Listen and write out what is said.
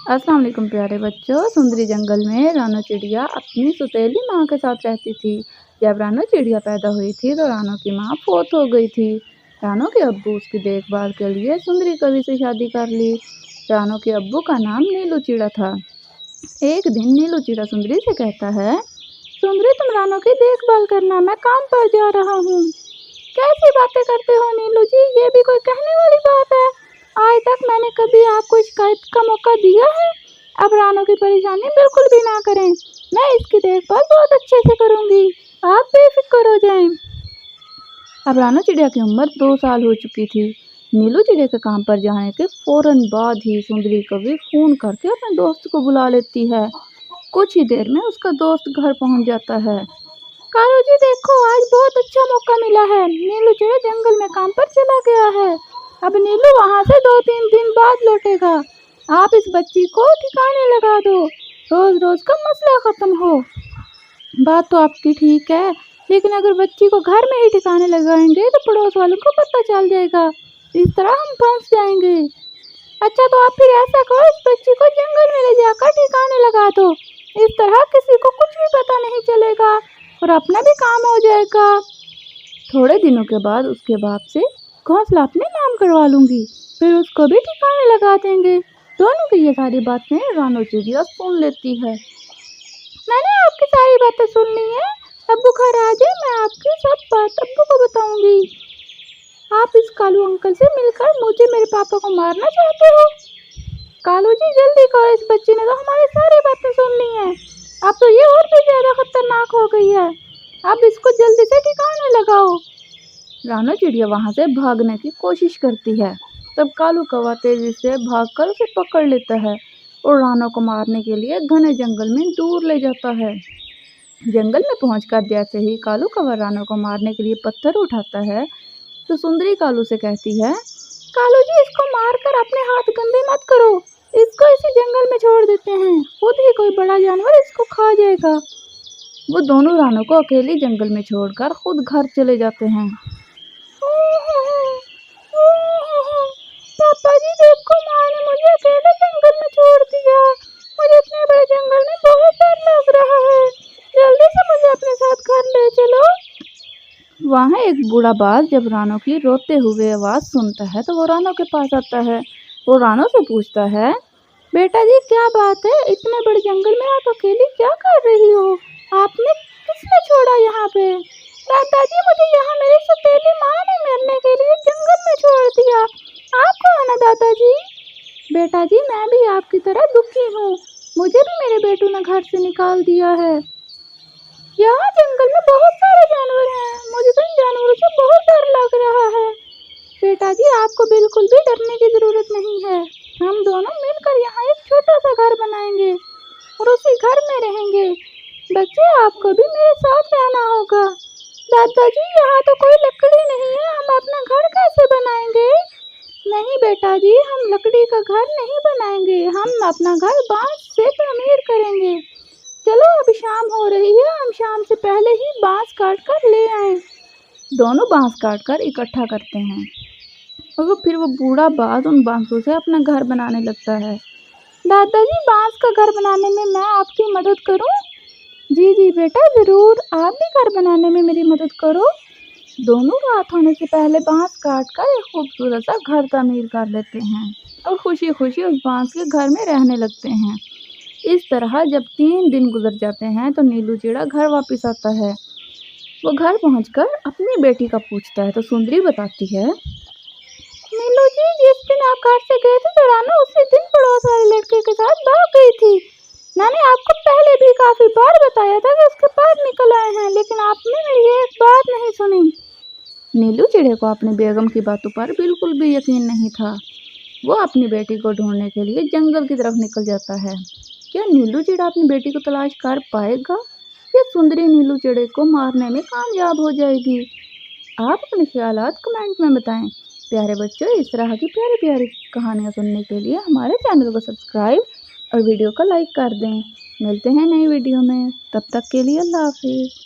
अस्सलाम वालेकुम प्यारे बच्चों। सुंदरी जंगल में रानो चिड़िया अपनी सौतेली माँ के साथ रहती थी। जब रानो चिड़िया पैदा हुई थी तो रानो की माँ फौत हो गई थी। रानो के अब्बू उसकी देखभाल के लिए सुंदरी कवि से शादी कर ली। रानो के अब्बू का नाम नीलू चिड़ा था। एक दिन नीलू चिड़ा सुंदरी से कहता है, सुंदरी तुम रानो की देखभाल करना, मैं काम पर जा रहा हूँ। कैसी बातें करते हो नीलू जी, ये भी कोई कहने वाली बात है। आज तक मैंने कभी आपको शिकायत का मौका दिया है। अब रानो की परेशानी बिल्कुल भी ना करें, मैं इसकी देखभाल बहुत अच्छे से करूंगी, आप बेफिक्र हो जाएं। अब रानो चिड़िया की उम्र 2 साल हो चुकी थी। नीलू चिड़िया के काम पर जाने के फौरन बाद ही सुंदरी कवि फोन करके अपने दोस्त को बुला लेती है। कुछ ही देर में उसका दोस्त घर पहुंच जाता है। कालू जी देखो, आज बहुत अच्छा मौका मिला है। नीलू चिड़िया जंगल में काम पर चला गया है। अब नीलू वहाँ से 2-3 दिन बाद लौटेगा। आप इस बच्ची को ठिकाने लगा दो, रोज रोज का मसला खत्म हो। बात तो आपकी ठीक है, लेकिन अगर बच्ची को घर में ही ठिकाने लगाएंगे तो पड़ोस वालों को पता चल जाएगा, इस तरह हम फंस जाएंगे। अच्छा तो आप फिर ऐसा करो, इस बच्ची को जंगल में ले जाकर ठिकाने लगा दो, इस तरह किसी को कुछ भी पता नहीं चलेगा और अपना भी काम हो जाएगा। थोड़े दिनों के बाद उसके बाप से घोंसला अपने नाम करवा लूंगी, फिर उसको भी ठिकाने लगा देंगे। दोनों की ये सारी बातें रानो चिड़िया सुन लेती है। मैंने आपकी सारी बातें सुन ली हैं। अब्बू घर आ जाए, मैं आपकी सब बात अब्बू को बताऊंगी। आप इस कालू अंकल से मिलकर मुझे मेरे पापा को मारना चाहते हो। कालू जी जल्दी करो, इस बच्ची ने तो हमारी सारी बातें सुन ली हैं। अब तो ये और भी ज्यादा खतरनाक हो गई है, अब इसको जल्दी से ठिकाने लगाओ। रानो चिड़िया वहां से भागने की कोशिश करती है। तब कालू कौवा तेजी से भागकर उसे पकड़ लेता है और रानो को मारने के लिए घने जंगल में दूर ले जाता है। जंगल में पहुंचकर जैसे ही कालू कौवा रानो को मारने के लिए पत्थर उठाता है तो सुंदरी कालू से कहती है, कालू जी इसको मारकर अपने हाथ गंदे मत करो, इसको इसी जंगल में छोड़ देते हैं, खुद ही कोई बड़ा जानवर इसको खा जाएगा। वो दोनों रानो को अकेली जंगल में छोड़कर खुद घर चले जाते हैं। पापा जी देखो, माँ ने मुझे अकेले जंगल में छोड़ दिया, मुझे इतने बड़े जंगल में बहुत डर लग रहा है, जल्दी से मुझे अपने साथ घर ले चलो। वहाँ एक बूढ़ा बाज जब रानो की रोते हुए आवाज़ सुनता है तो वो रानो के पास आता है। वो रानो से पूछता है, बेटा जी क्या बात है, इतने बड़े जंगल में आप अकेली क्या कर रही हो, आपने किसने छोड़ा यहाँ पे। दादाजी मुझे यहाँ मेरी सौतेली माँ ने मरने के लिए जंगल में छोड़ दिया, आप कौन है दादाजी। बेटा जी मैं भी आपकी तरह दुखी हूँ, मुझे भी मेरे बेटू ने घर से निकाल दिया है। यहाँ जंगल में बहुत सारे जानवर हैं, मुझे तो इन जानवरों से बहुत डर लग रहा है। बेटा जी आपको बिल्कुल भी डरने की जरूरत नहीं है, हम दोनों मिलकर यहाँ एक छोटा सा घर बनाएंगे और उसी घर में रहेंगे। बच्चे आपको भी मेरे साथ रहना होगा। दादाजी यहाँ तो कोई लकड़ी नहीं है, हम अपना घर कैसे बनाएंगे। नहीं बेटा जी, हम लकड़ी का घर नहीं बनाएंगे, हम अपना घर बांस से तमीर करेंगे। चलो अभी शाम हो रही है, हम शाम से पहले ही बांस काट कर ले आए। दोनों बांस काट कर इकट्ठा करते हैं और फिर वो बूढ़ा बाज उन बांसों से अपना घर बनाने लगता है। दादाजी बांस का घर बनाने में मैं आपकी मदद करूं। जी जी बेटा जरूर, आप भी घर बनाने में मेरी मदद करो। दोनों रात होने से पहले बांस काट कर एक खूबसूरत सा घर तमीर कर लेते हैं और खुशी खुशी उस बांस के घर में रहने लगते हैं। इस तरह जब 3 दिन गुजर जाते हैं तो नीलू चिड़ा घर वापस आता है। वो घर पहुंचकर अपनी बेटी का पूछता है तो सुंदरी बताती है, नीलू जी जिस दिन आप घर से गए थे तो रानो उसी दिन पड़ोस वाले लड़के के साथ भाग गई थी। मैंने आपको पहले भी काफी बार बताया था कि उसके पास निकल आए हैं, लेकिन आपने मेरी एक बात नहीं सुनी। नीलू चिड़े को अपनी बेगम की बातों पर बिल्कुल भी यकीन नहीं था। वो अपनी बेटी को ढूंढने के लिए जंगल की तरफ निकल जाता है। क्या नीलू चिड़ा अपनी बेटी को तलाश कर पाएगा या सुंदरी नीलू चिड़े को मारने में कामयाब हो जाएगी। आप अपने ख्यालात कमेंट में बताएं। प्यारे बच्चों, इस तरह की प्यारी प्यारी कहानियाँ सुनने के लिए हमारे चैनल को सब्सक्राइब और वीडियो को लाइक कर दें। मिलते हैं नई वीडियो में, तब तक के लिए अल्लाह हाफिज़।